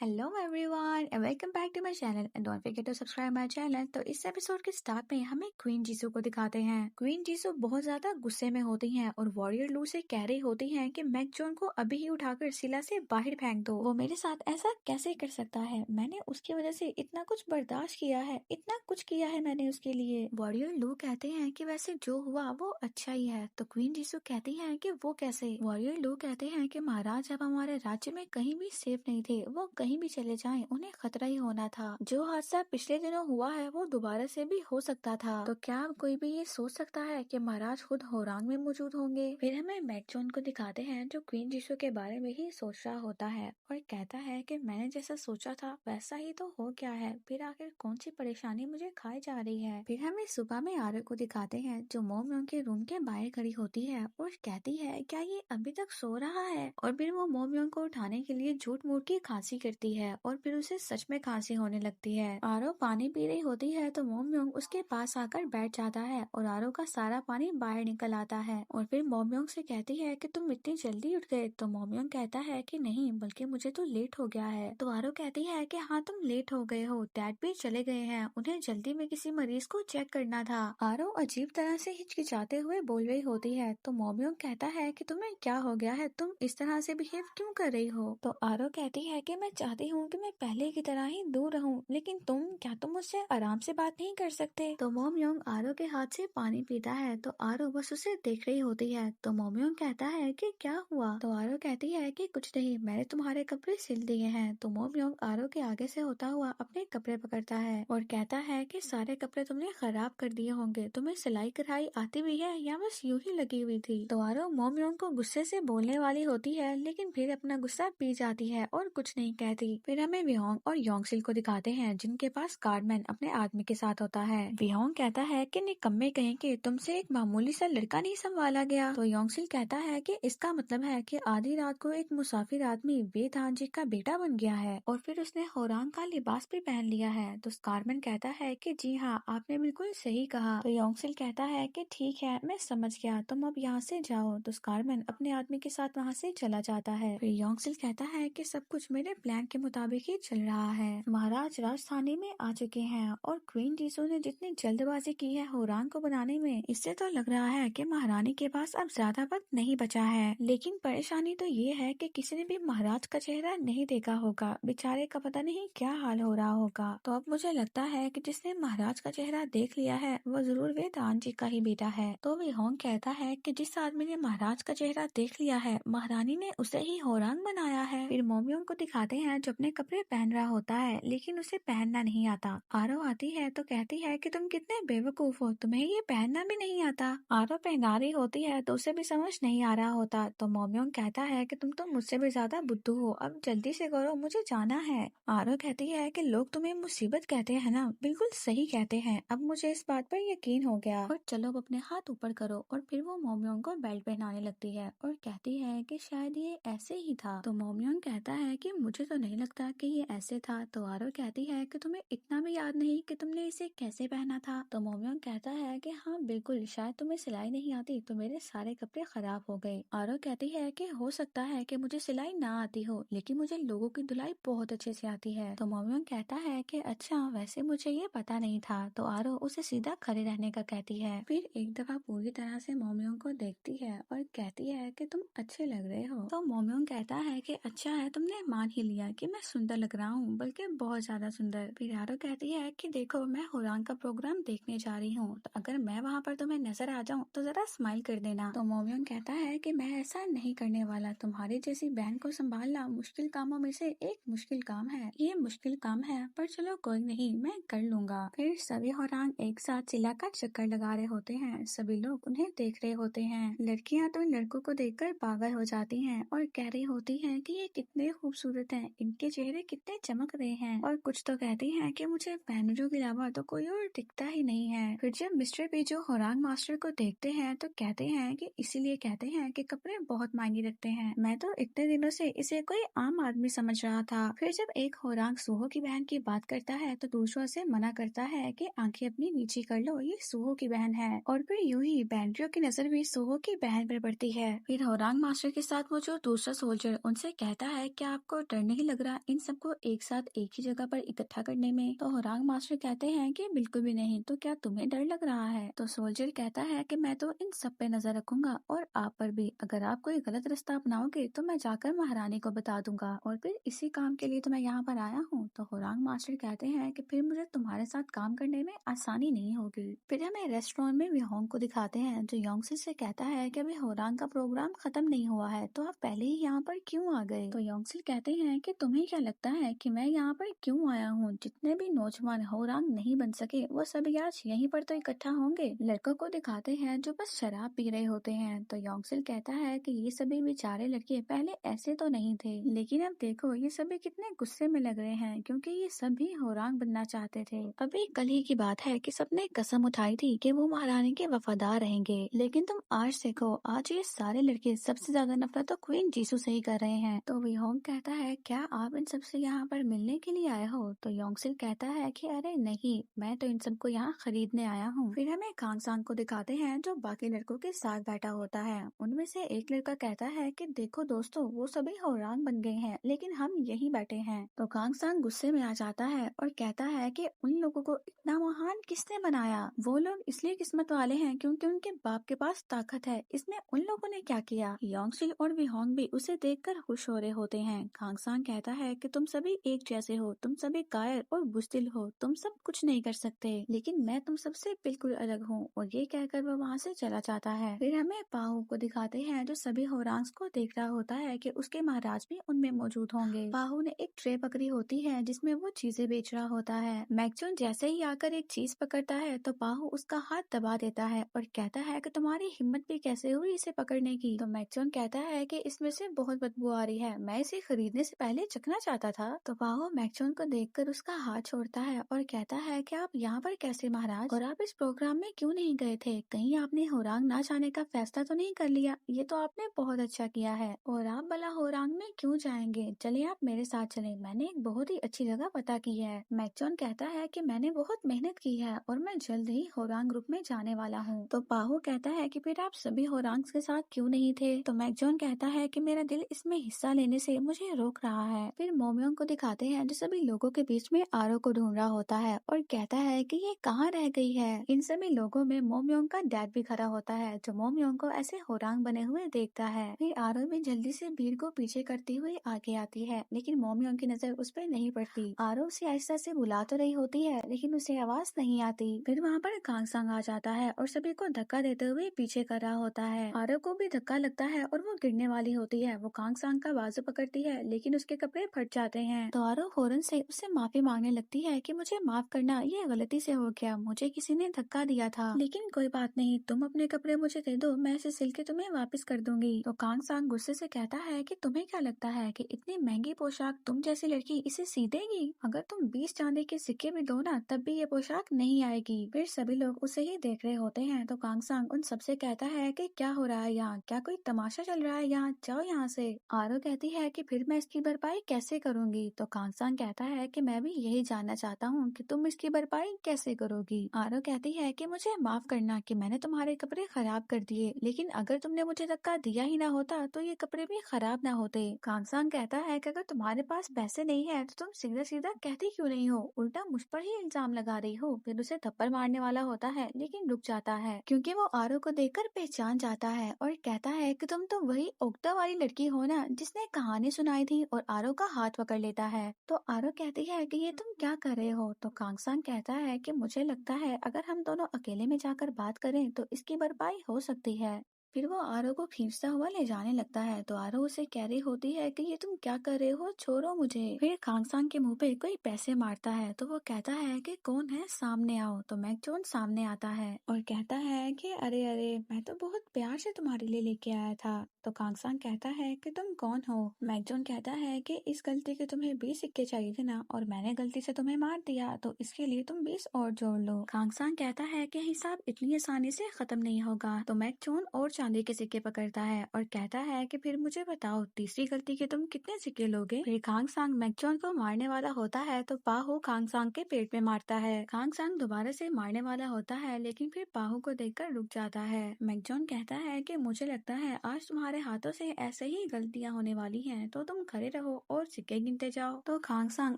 Hello everyone and welcome back to my channel and don't forget to subscribe my channel. तो इस episode के start में हमें queen Jisshu को दिखाते हैं। क्वीन जीसू बहुत ज्यादा गुस्से में होती हैं और वॉरियर लू से कह रही होती हैं कि मैक जॉन को अभी ही उठाकर सिला से बाहर फेंक दो। वो मेरे साथ ऐसा कैसे कर सकता है? मैंने उसकी वजह से इतना कुछ बर्दाश्त किया है, इतना कुछ किया है मैंने उसके लिए। वॉरियर लू कहते हैं कि वैसे जो हुआ वो अच्छा ही है। तो क्वीन जीसू कहती है कि वो कैसे? वॉरियर लू कहते हैं कि महाराज अब हमारे राज्य में कहीं भी सेफ नहीं थे, वो कहीं भी चले जाएं उन्हें खतरा ही होना था। जो हादसा पिछले दिनों हुआ है वो दोबारा से भी हो सकता था। तो क्या कोई भी ये सोच सकता है कि महाराज खुद होरांग में मौजूद होंगे? फिर हमें मैक जॉन को दिखाते हैं जो क्वीन जीसू के बारे में ही सोच रहा होता है और कहता है कि मैंने जैसा सोचा था वैसा ही तो हो गया है, फिर आखिर कौन सी परेशानी मुझे खाई जा रही है। फिर हमें सुबह में आर्य को दिखाते हैं जो मोमयोंग के रूम के बाहर खड़ी होती है और कहती है क्या ये अभी तक सो रहा है। और फिर वो मोमयोंग को उठाने के लिए झूठ मूठ की खांसी करती है और फिर उसे सच में खांसी होने लगती है। आरो पानी पी रही होती है तो मोमयोंग उसके पास आकर बैठ जाता है और आरो का सारा पानी बाहर निकल आता है। और फिर मोमयोंग से कहती है कि तुम इतनी जल्दी उठ गए? तो मोमयोंग कहता है कि नहीं, बल्कि मुझे तो लेट हो गया है। तो आरो कहती है कि हाँ तुम लेट हो गए हो, डैड भी चले गए हैं, उन्हें जल्दी में किसी मरीज को चेक करना था। आरो अजीब तरह से हिचकिचाते हुए बोल रही होती है तो मोमयोंग कहता है कि तुम्हें क्या हो गया है, तुम इस तरह से बिहेव क्यों कर रही हो? तो आरो कहती है कि मैं चाहती हूँ कि मैं पहले की तरह ही दूर रहूं, लेकिन तुम मुझसे आराम से बात नहीं कर सकते? तो मोमयोंग आरो के हाथ से पानी पीता है तो आरो बस उसे देख रही होती है। तो मोमयोंग कहता है कि क्या हुआ? तो आरो कहती है कि कुछ नहीं, मैंने तुम्हारे कपड़े सिल दिए हैं। तो मोमयोंग आरो के आगे से होता हुआ अपने कपड़े पकड़ता है और कहता है कि सारे कपड़े तुमने खराब कर दिए होंगे, तुम्हें सिलाई कढ़ाई आती भी है या बस यूं ही लगी हुई थी? तो आरो मोमयोंग को गुस्से से बोलने वाली होती है लेकिन फिर अपना गुस्सा पी जाती है और कुछ नहीं कहती। फिर हमें विहोंग और योंगसिल को दिखाते हैं जिनके पास कार्डमैन अपने आदमी के साथ होता है। विहोंग कहता है कि निकम्मे कहें कि तुमसे एक मामूली सा लड़का नहीं संभाला गया। तो योंगसिल कहता है कि इसका मतलब है कि आधी रात को एक मुसाफिर आदमी वेदांजी का बेटा बन गया है और फिर उसने होरांग का लिबास भी पहन लिया है। तो कार्डमैन कहता है कि जी हाँ, आपने बिल्कुल सही कहा। तो योंगसिल कहता है कि ठीक है, मैं समझ गया, तुम अब यहाँ से जाओ। तो कार्डमैन अपने आदमी के साथ वहाँ से चला जाता है। फिर योंगसिल कहता है कि सब कुछ मेरे प्लान के मुताबिक ही चल रहा है। महाराज राजधानी में आ चुके हैं और क्वीन जीसू ने जितनी जल्दबाजी की है होरांग को बनाने में, इससे तो लग रहा है कि महारानी के पास अब ज्यादा वक्त नहीं बचा है। लेकिन परेशानी तो ये है कि किसी ने भी महाराज का चेहरा नहीं देखा होगा, बेचारे का पता नहीं क्या हाल हो रहा होगा। तो अब मुझे लगता है कि जिसने महाराज का चेहरा देख लिया है वो जरूर वेदांत जी का ही बेटा है। तो विहोंग कहता है कि जिस आदमी ने महाराज का चेहरा देख लिया है महारानी ने उसे ही होरांग बनाया है। फिर मोमयोंग को दिखाते हैं जो अपने कपड़े पहन रहा होता है लेकिन उसे पहनना नहीं आता। आरो आती है तो कहती है कि तुम कितने बेवकूफ हो, तुम्हें ये पहनना भी नहीं आता। आरो पहना रही होती है तो उसे भी समझ नहीं आ रहा होता। तो मोमयोंग कहता है कि तुम तो मुझसे भी ज्यादा बुद्धू हो, अब जल्दी से करो, मुझे जाना है। आरो कहती है कि लोग तुम्हें मुसीबत कहते हैं ना, बिल्कुल सही कहते हैं, अब मुझे इस बात पर यकीन हो गया। और चलो अब अपने हाथ ऊपर करो। और फिर वो मोमयोंग को बेल्ट पहनाने लगती है और कहती है कि शायद ये ऐसे ही था। तो मोमयोंग कहता है कि मुझे तो नहीं लगता कि ये ऐसे था। तो आरो कहती है कि तुम्हें इतना भी याद नहीं कि तुमने इसे कैसे पहना था? तो मोमयोंग कहता है कि हाँ बिल्कुल, शायद तुम्हें सिलाई नहीं आती तो मेरे सारे कपड़े खराब हो गए। आरो कहती है कि हो सकता है कि मुझे सिलाई ना आती हो लेकिन मुझे लोगों की धुलाई बहुत अच्छे से आती है। तो मोमयोंग कहता है कि अच्छा, वैसे मुझे ये पता नहीं था। तो आरो उसे सीधा खड़े रहने का कहती है। फिर एक दफा पूरी तरह से मोमयोंग को देखती है और कहती है कि तुम अच्छे लग रहे हो। तो मोमयोंग कहता है कि अच्छा है, तुमने मान ही लिया कि मैं सुंदर लग रहा हूँ, बल्कि बहुत ज्यादा सुंदर। फिर आरो कहती है कि देखो, मैं होरांग का प्रोग्राम देखने जा रही हूँ, तो अगर मैं वहाँ पर तुम्हें नजर आ जाऊँ तो जरा स्माइल कर देना। तो मोमयोंग कहता है कि मैं ऐसा नहीं करने वाला, तुम्हारी जैसी बहन को संभालना मुश्किल कामों में से एक मुश्किल काम है, ये मुश्किल काम है, पर चलो कोई नहीं, मैं कर लूंगा। फिर सभी होरांग एक साथ चिल्ला का चक्कर लगा रहे होते हैं, सभी लोग उन्हें देख रहे होते हैं। लड़कियां तो लड़कों को देखकर पागल हो जाती हैं और कह रही होती हैं कि ये कितने खूबसूरत हैं, इनके चेहरे कितने चमक रहे हैं। और कुछ तो कहती हैं कि मुझे पहनजों के अलावा तो कोई और दिखता ही नहीं है। फिर जब मिस्टर पीजो होरांग मास्टर को देखते हैं तो कहते हैं कि इसीलिए कहते हैं कि कपड़े बहुत मायने रखते हैं, मैं तो इतने दिनों से इसे कोई आम आदमी समझ रहा था। फिर जब एक होरांग सूहो की बहन की बात करता है तो दूसरों से मना करता है कि आंखें अपनी नीची कर लो, ये सूहो की बहन है। और फिर यूं ही बैंड्रियो की नजर भी सूहो की बहन पर पड़ती है। फिर होरांग मास्टर के साथ वो जो दूसरा सोल्जर उनसे कहता है कि आपको डर नहीं लग रहा इन सबको एक साथ एक ही जगह पर इकट्ठा करने में। तो होरांग मास्टर कहते हैं कि बिल्कुल भी नहीं, तो क्या तुम्हें डर लग रहा है? तो सोल्जर कहता है कि मैं तो इन सब पे नजर रखूंगा और आप पर भी। अगर आप कोई गलत रास्ता अपनाओगे तो मैं जाकर महारानी को बता दूंगा और फिर इसी काम के लिए तो मैं यहाँ पर आया हूँ। तो होरांग मास्टर कहते हैं कि फिर मुझे तुम्हारे साथ काम करने में आसानी नहीं होगी। फिर हमें रेस्टोरेंट में विहोंग को दिखाते हैं जो योंगसिल से कहता है कि अभी होरांग का प्रोग्राम खत्म नहीं हुआ है, तो आप पहले ही यहाँ पर क्यों आ गए? तो योंगसिल कहते हैं कि तुम्हें क्या लगता है कि मैं यहाँ पर क्यों आया हूँ? जितने भी नौजवान होरांग नहीं बन सके वो सभी आज यहीं पर तो इकट्ठा होंगे। लड़कों को दिखाते हैं जो बस शराब पी रहे होते हैं। तो योंगसिल कहता है कि ये सभी बेचारे लड़के पहले ऐसे तो नहीं थे, लेकिन अब देखो ये सभी कितने गुस्से में लग रहे हैं क्योंकि ये सभी होरांग बनना चाहते थे। अभी कल ही की बात है कि सबने कसम उठाई थी कि वो महारानी के वफादार रहेंगे, लेकिन तुम आज देखो आज ये सारे लड़के सबसे ज्यादा नफरत तो क्वीन जीसू से ही कर रहे हैं। तो विहोंग कहता है क्या आप इन सबसे यहाँ पर मिलने के लिए आए हो? तो योंगसिल कहता है कि अरे नहीं, मैं तो इन सबको यहाँ खरीदने आया हूँ। फिर हमें कांगसांग को दिखाते हैं जो बाकी लड़कों के साथ बैठा होता है। उनमें से एक लड़का कहता है कि देखो दोस्तों वो सभी होरांग बन गए हैं लेकिन हम यही बैठे हैं। तो कांगसांग गुस्से में आ जाता है और कहता है कि उन लोगों को इतना महान किसने बनाया? वो लोग इसलिए किस्मत वाले हैं क्योंकि उनके बाप के पास ताकत है, इसमें उन लोगों ने क्या किया? योंगसिल और विहोंग भी उसे देखकर खुश हो रहे होते हैं। कांगसांग कहता है कि तुम सभी एक जैसे हो, तुम सभी कायर और बुज़दिल हो, तुम सब कुछ नहीं कर सकते, लेकिन मैं तुम सबसे बिल्कुल अलग हूँ। और ये कहकर वो वहाँ से चला जाता है। फिर हमें पाहु को दिखाते हैं जो सभी होरांग्स को देख रहा होता है कि उसके महाराज भी उनमें मौजूद होंगे। पाहु ने एक ट्रे पकड़ी होती है जिसमें वो चीजें बेच रहा होता है। मैकजॉन जैसे ही आकर एक चीज पकड़ता है तो पाहु उसका हाथ दबा देता है और कहता है कि तुम्हारी हिम्मत भी कैसे हुई इसे पकड़ने की? तो मैकजॉन कहता है कि इसमें से बहुत बदबू आ रही है, मैं इसे खरीदने से पहले चखना चाहता था। तो पाहु मैकजॉन को देखकर उसका हाथ छोड़ता है और कहता है कि आप यहाँ पर कैसे महाराज, और आप इस प्रोग्राम में क्यों नहीं गए थे? कहीं आपने होरांग ना जाने का फैसला तो नहीं कर लिया? ये तो आपने बहुत अच्छा किया है। और आप भला होरांग में क्यों जाएंगे? चले आप मेरे साथ चले, मैंने एक बहुत ही अच्छी जगह पता की है। मैकजॉन कहता है कि मैंने बहुत मेहनत की है और मैं जल्द ही होरांग ग्रुप में जाने वाला हूँ। तो पाहु कहता है कि फिर आप सभी होरांग्स के साथ क्यों नहीं थे? तो मैकजॉन कहता है कि मेरा दिल इसमें हिस्सा लेने से मुझे रोक रहा है। फिर मोमयोंग को दिखाते हैं जो सभी लोगों के बीच में आरो को ढूंढ रहा होता है और कहता है कि ये कहाँ रह गई है। इन सभी लोगों में मोमयोंग का डैड भी खड़ा होता है जो मोमयोंग को ऐसे होरांग बने हुए देखता है। फिर आरो भी जल्दी से भीड़ को पीछे करती हुई आगे आती है, लेकिन मोमयोंग की नजर उस पर नहीं पड़ती। आरो उसे आहिस्ता से बुला तो रही होती है लेकिन उसे आवाज नहीं आती। फिर वहाँ पर कांगसांग आ जाता है और सभी को धक्का देते हुए पीछे कर रहा होता है। आरो को भी धक्का लगता है और वो गिरने वाली होती है। वो कांगसांग का बाजू पकड़ती है लेकिन उसके कपड़े फट जाते हैं। तो आरो फौरन से उससे माफी मांगने लगती है कि मुझे माफ करना, ये गलती से हो गया, मुझे किसी ने धक्का दिया था, लेकिन कोई बात नहीं, तुम अपने कपड़े मुझे दे दो, मैं इसे सिल के तुम्हें वापस कर दूंगी। तो कांगसांग गुस्से से कहता है कि तुम्हें क्या लगता है कि इतनी महंगी पोशाक तुम जैसी लड़की इसे सी देगी? अगर तुम 20 चांदी के सिक्के भी दो ना तब भी ये पोशाक नहीं आएगी। फिर सभी लोग उसे ही देख रहे होते हैं। तो कांगसांग उन सबसे कहता है कि क्या हो रहा है यहाँ, क्या कोई तमाशा चल रहा है यहाँ, जाओ यहाँ से। आरो कहती है कि फिर मैं इसकी भरपाई कैसे करूंगी? तो कांगसांग कहता है कि मैं भी यही जानना चाहता हूँ कि तुम इसकी भरपाई कैसे करोगी। आरो कहती है कि मुझे माफ करना कि मैंने तुम्हारे कपड़े खराब कर दिए, लेकिन अगर तुमने मुझे धक्का दिया ही ना होता तो ये कपड़े भी खराब ना होते। कांगसांग कहता है कि अगर तुम्हारे पास पैसे नहीं है तो तुम सीधा सीधा कहती क्यों नहीं हो, उल्टा मुझ पर ही इल्जाम लगा रही हो। फिर उसे थप्पड़ मारने वाला होता है लेकिन रुक जाता है क्योंकि वो आरो को देखकर पहचान जाता है और कहता है कि तुम तो वही ओक्ता वाली लड़की हो ना जिसने कहानी सुनाई थी, और आरो का हाथ पकड़ लेता है। तो आरो कहती है कि ये तुम क्या कर रहे हो? तो कांगसांग कहता है कि मुझे लगता है अगर हम दोनों अकेले में जाकर बात करें तो इसकी भरपाई हो सकती है। फिर वो आरो को खींचता हुआ ले जाने लगता है। तो आरो उसे कह रही होती है कि ये तुम क्या कर रहे हो, छोड़ो मुझे। फिर कांगसांग के मुंह पे कोई पैसे मारता है तो वो कहता है कि कौन है, सामने आओ। तो मैकजॉन सामने आता है और कहता है कि अरे अरे, मैं तो बहुत प्यार से तुम्हारे लिए लेके आया था। तो कांगसांग कहता है कि तुम कौन हो? मैकजॉन कहता है कि इस गलती के तुम्हें 20 सिक्के चाहिए थे ना, और मैंने गलती से तुम्हें मार दिया तो इसके लिए तुम 20 और जोड़ लो। कांगसांग कहता है कि हिसाब इतनी आसानी से खत्म नहीं होगा। तो मैकजॉन और चांदी के सिक्के पकड़ता है और कहता है कि फिर मुझे बताओ तीसरी गलती के तुम कितने सिक्के लोगे। फिर खांग सांग मैकजॉन को मारने वाला होता है तो पाहो खांग सांग के पेट में मारता है। खांग सांग दोबारा से मारने वाला होता है लेकिन फिर पाहो को देखकर रुक जाता है। मैकजॉन कहता है कि मुझे लगता है आज तुम्हारे हाथों से ऐसे ही गलतियां होने वाली हैं, तो तुम खड़े रहो और सिक्के गिनते जाओ। तो खांग सांग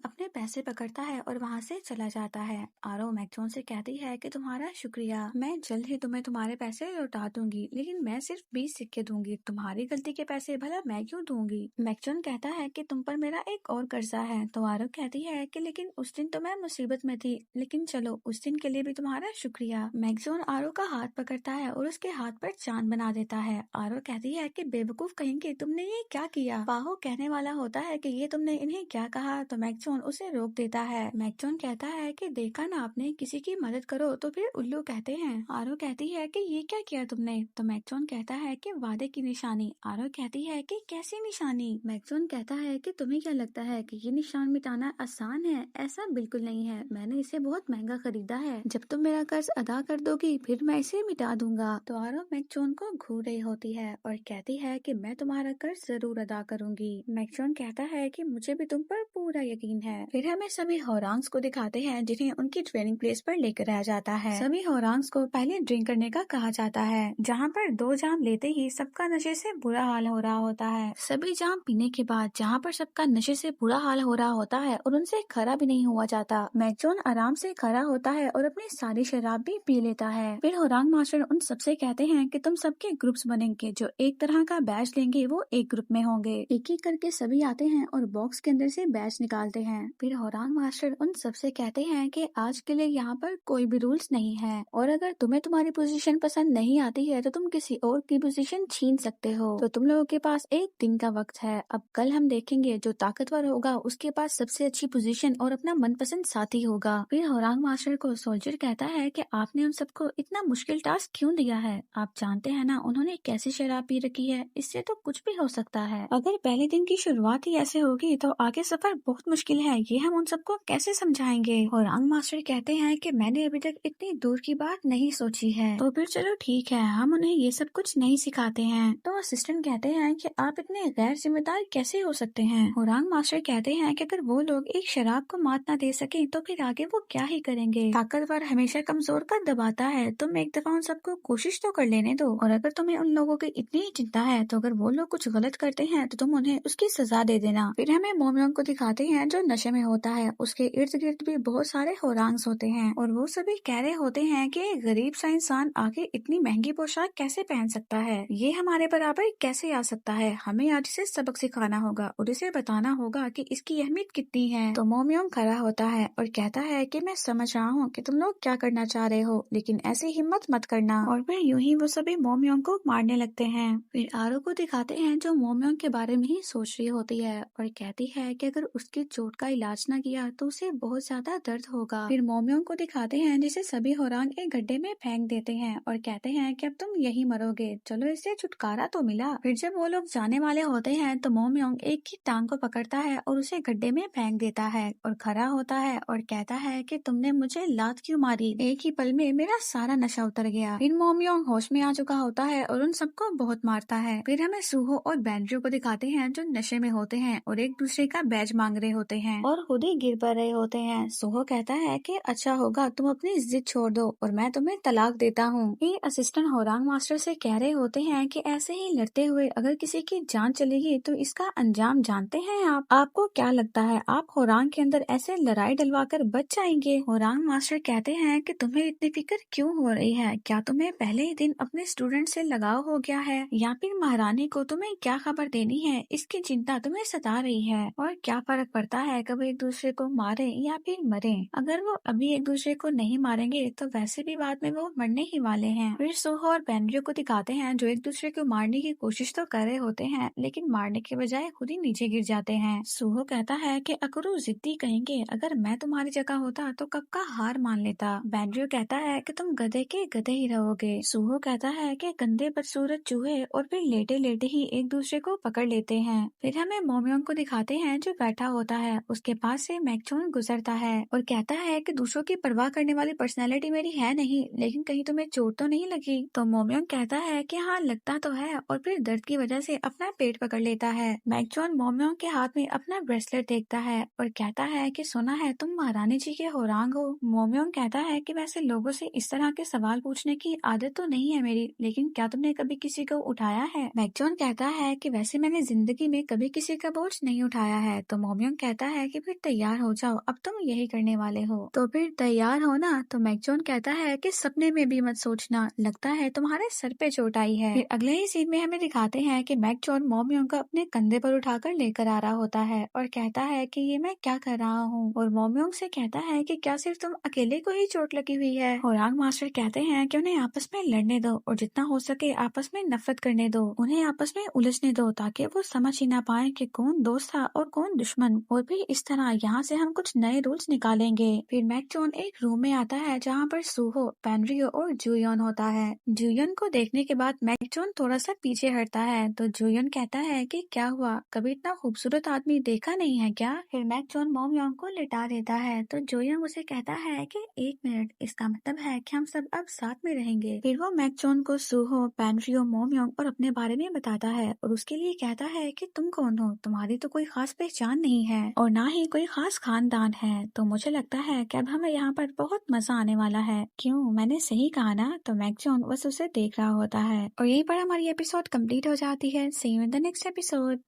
अपने पैसे पकड़ता है और वहाँ से चला जाता है। आरो मैकजॉन से कहती है कि तुम्हारा शुक्रिया, मैं जल्द ही तुम्हें तुम्हारे पैसे लौटा दूंगी, लेकिन मैं सिर्फ 20 सिक्के दूंगी, तुम्हारी गलती के पैसे भला मैं क्यों दूंगी। मैकजॉन कहता है कि तुम पर मेरा एक और कर्जा है। तो आरो कहती है कि लेकिन उस दिन तो मैं मुसीबत में थी, लेकिन चलो उस दिन के लिए भी तुम्हारा शुक्रिया। मैकजॉन आरो का हाथ पकड़ता है और उसके हाथ पर चांद बना देता है। आरो कहती है कि बेवकूफ कहेंगे, तुमने ये क्या किया। पाहो कहने वाला होता है कि ये तुमने इन्हें क्या कहा, तो मैकजॉन उसे रोक देता है। मैकजॉन कहता है कि देखा ना आपने, किसी की मदद करो तो फिर उल्लू कहते हैं। आरो कहती है कि ये क्या किया तुमने। तो मैकजॉन कहता है कि वादे की निशानी। आरो कहती है कि कैसी निशानी। मैकजॉन कहता है कि तुम्हें क्या लगता है कि ये निशान मिटाना आसान है। ऐसा बिल्कुल नहीं है, मैंने इसे बहुत महंगा खरीदा है, जब तुम मेरा कर्ज अदा कर दोगी फिर मैं इसे मिटा दूंगा। तो आरो मैकजॉन को घूर रही होती है और कहती है कि मैं तुम्हारा कर्ज जरूर अदा करूंगी। मैकजॉन कहता है कि मुझे भी तुम पर पूरा यकीन है। फिर हमें सभी होरांग्स को दिखाते हैं जिन्हें उनकी ट्रेनिंग प्लेस पर लेकर आया जाता है। सभी होरांग्स को पहले ड्रिंक करने का कहा जाता है, जहाँ पर 2 जाम लेते ही सबका नशे से बुरा हाल हो रहा होता है। सभी जाम पीने के बाद जहाँ पर सबका नशे से बुरा हाल हो रहा होता है और उनसे खरा भी नहीं हुआ जाता, मैकजॉन आराम से खरा होता है और अपनी सारी शराब भी पी लेता है। फिर होरांग मास्टर उन सबसे कहते हैं कि तुम सबके ग्रुप्स बनेंगे, जो एक तरह का बैच लेंगे वो एक ग्रुप में होंगे। एक एक करके सभी आते हैं और बॉक्स के अंदर से बैच निकालते हैं। फिर होरांग मास्टर उन सबसे कहते हैं कि आज के लिए यहाँ पर कोई भी रूल्स नहीं है, और अगर तुम्हें तुम्हारी पोजीशन पसंद नहीं आती है तो तुम किसी और की पोजीशन छीन सकते हो। तो तुम लोगों के पास एक दिन का वक्त है। अब कल हम देखेंगे जो ताकतवर होगा उसके पास सबसे अच्छी पोजीशन और अपना मनपसंद साथी होगा। फिर होरांग मास्टर को सोल्जर कहता है कि आपने उन सबको इतना मुश्किल टास्क क्यों दिया है। आप जानते हैं ना उन्होंने कैसी शराब पी रखी है, इससे तो कुछ भी हो सकता है। अगर पहले दिन की शुरुआत ही ऐसे होगी तो आगे सफर बहुत मुश्किल है, ये हम उन सबको कैसे समझाएंगे। होरांग मास्टर कहते हैं कि मैंने अभी तक इतनी दूर की बात नहीं सोची है। तो फिर चलो ठीक है, हम उन्हें ये सब कुछ नहीं सिखाते हैं। तो असिस्टेंट कहते हैं कि आप इतने गैर जिम्मेदार कैसे हो सकते हैं। होरांग मास्टर कहते हैं कि अगर वो लोग एक शराब को मात ना दे सके तो फिर आगे वो क्या ही करेंगे। ताकतवर हमेशा कमजोर का दबाता है, तुम एक दफा उन सबको कोशिश तो कर लेने दो। और अगर तुम्हें उन लोगों की इतनी ही चिंता है तो अगर वो लोग कुछ गलत करते हैं तो तुम उन्हें उसकी सजा दे देना। फिर हमें मोमयोंग को दिखाते हैं जो नशे में होता है, उसके इर्द गिर्द भी बहुत सारे होरांग्स होते हैं और वो सभी कह रहे होते हैं कि एक गरीब सा इंसान आगे इतनी महंगी पोशाक कैसे पहन सकता है, ये हमारे बराबर कैसे आ सकता है। हमें आज इसे सबक सिखाना होगा और इसे बताना होगा कि इसकी अहमियत कितनी है। तो मोमयोंग खड़ा होता है और कहता है कि मैं समझ रहा हूँ कि तुम लोग क्या करना चाह रहे हो, लेकिन ऐसी हिम्मत मत करना। और फिर यूं ही वो सभी मोमयोंग को मारने लगते हैं। फिर आरो को दिखाते हैं जो मोमयोंग के बारे में ही सोच रही होती है और कहती है कि अगर उसकी चोट का इलाज न किया तो उसे बहुत ज्यादा दर्द होगा। फिर मोमयोंग को दिखाते हैं जिसे सभी होरांग एक गड्ढे में फेंक देते हैं और कहते हैं कि अब तुम यही मरोगे, चलो इससे छुटकारा तो मिला। फिर जब वो लोग जाने वाले होते हैं तो मोमयोंग एक की टांग को पकड़ता है और उसे गड्ढे में फेंक देता है और खड़ा होता है और कहता है कि तुमने मुझे लात क्यों मारी। एक ही पल में मेरा सारा नशा उतर गया। फिर मोमयोंग होश में आ चुका होता है और उन सबको बहुत मारता है। फिर हमें सूहो और बैंड्रियो को दिखाते हैं जो नशे में होते हैं और एक दूसरे का बैज मांग रहे होते हैं और खुद ही गिर पड़ रहे होते हैं। सूहो कहता है कि अच्छा होगा तुम अपनी जिद छोड़ दो और मैं तुम्हें तलाक देता हूँ। ये असिस्टेंट होरांग मास्टर से कह रहे होते हैं कि ऐसे ही लड़ते हुए अगर किसी की जान चलेगी तो इसका अंजाम जानते हैं आप। आपको क्या लगता है आप होरांग के अंदर ऐसे लड़ाई डलवाकर बच जाएंगे। होरांग मास्टर कहते हैं कि तुम्हें इतनी फिक्र क्यों हो रही है, क्या तुम्हें पहले ही दिन अपने स्टूडेंट से लगाव हो गया है, या फिर महारानी को तुम्हें क्या खबर देनी है इसकी चिंता तुम्हें सता रही है। और क्या फर्क पड़ता है कब एक दूसरे को मारे या फिर मरे, अगर वो अभी एक दूसरे को नहीं मारेंगे तो वैसे भी बाद में वो मरने ही वाले हैं। फिर सोहो और बैंड्रियो को दिखाते हैं जो एक दूसरे को मारने की कोशिश तो कर रहे होते हैं लेकिन मारने के बजाय खुद ही नीचे गिर जाते हैं। सोहो कहता है कि अकरू जिद्दी कहेंगे, अगर मैं तुम्हारी जगह होता तो कब का हार मान लेता। बैंड्रियो कहता है कि तुम गधे के गधे ही रहोगे। सोहो कहता है कि गंदे बदसूरत चूहे और फिर लेटे लेटे ही एक दूसरे को पकड़ लेते हैं। फिर हमें मोमयोंग को दिखाते हैं जो बैठा होता है, उसके पास से मैकजॉन गुजरता है और कहता है कि दूसरों की परवाह करने वाली पर्सनैलिटी मेरी है नहीं, लेकिन कहीं तुम्हें चोट तो नहीं लगी। तो मोमयोंग कहता कहता है कि हाँ लगता तो है, और फिर दर्द की वजह से अपना पेट पकड़ लेता है। मैकजॉन मोम्योंग के हाथ में अपना ब्रेसलेट देखता है और कहता है कि सुना है तुम महारानी जी के होरांग हो। मोम्योंग कहता है कि वैसे लोगों से इस तरह के सवाल पूछने की आदत तो नहीं है मेरी, लेकिन क्या तुमने कभी किसी को उठाया है? मैकजॉन कहता है कि वैसे मैंने जिंदगी में कभी किसी का बोझ नहीं उठाया है। तो मोम्योंग कहता है कि फिर तैयार हो जाओ, अब तुम यही करने वाले हो। तो फिर तैयार हो ना? तो मैकजॉन कहता है कि सपने में भी मत सोचना, लगता है तुम्हारे सर पे चोट आई है। फिर अगले ही सीन में हमें दिखाते हैं कि मैकजॉन मोम्योंग को अपने कंधे पर उठाकर लेकर आ रहा होता है और कहता है कि ये मैं क्या कर रहा हूँ, और मोम्योंग से कहता है कि क्या सिर्फ तुम अकेले को ही चोट लगी हुई है? होरांग मास्टर कहते हैं कि उन्हें आपस में लड़ने दो और जितना हो सके आपस में नफरत करने दो, उन्हें आपस में उलझने दो, ताकि वो समझ ही ना पाए कि कौन दोस्त था और कौन दुश्मन। और फिर इस तरह यहाँ से हम कुछ नए रूल्स निकालेंगे। फिर मैकजॉन एक रूम में आता है जहाँ पर सूहो, पेनरियो और जूयन होता है। जूयन को देखने के बाद मैकजॉन थोड़ा सा पीछे हटता है। तो जूयन कहता है कि क्या हुआ, कभी इतना खूबसूरत आदमी देखा नहीं है क्या? फिर मैकजॉन मोम्योंग को लिटा देता है। तो जूयन उसे कहता है कि 1 मिनट, इसका मतलब है कि हम सब अब साथ में रहेंगे। फिर वो मैकजॉन को सूहो, पेनरियो, मोम्योंग और अपने बारे में बताता है और उसके लिए कहता है कि तुम कौन हो, तुम्हारी तो कोई खास पहचान नहीं है और ना ही कोई खास खानदान है। तो मुझे लगता है कि अब हमें यहाँ पर बहुत मजा आने वाला है। क्यों, मैंने सही कहा ना? तो मैकजॉन बस उसे देख रहा होता है और यहीं पर हमारी एपिसोड कंप्लीट हो जाती है। See you in the next episode.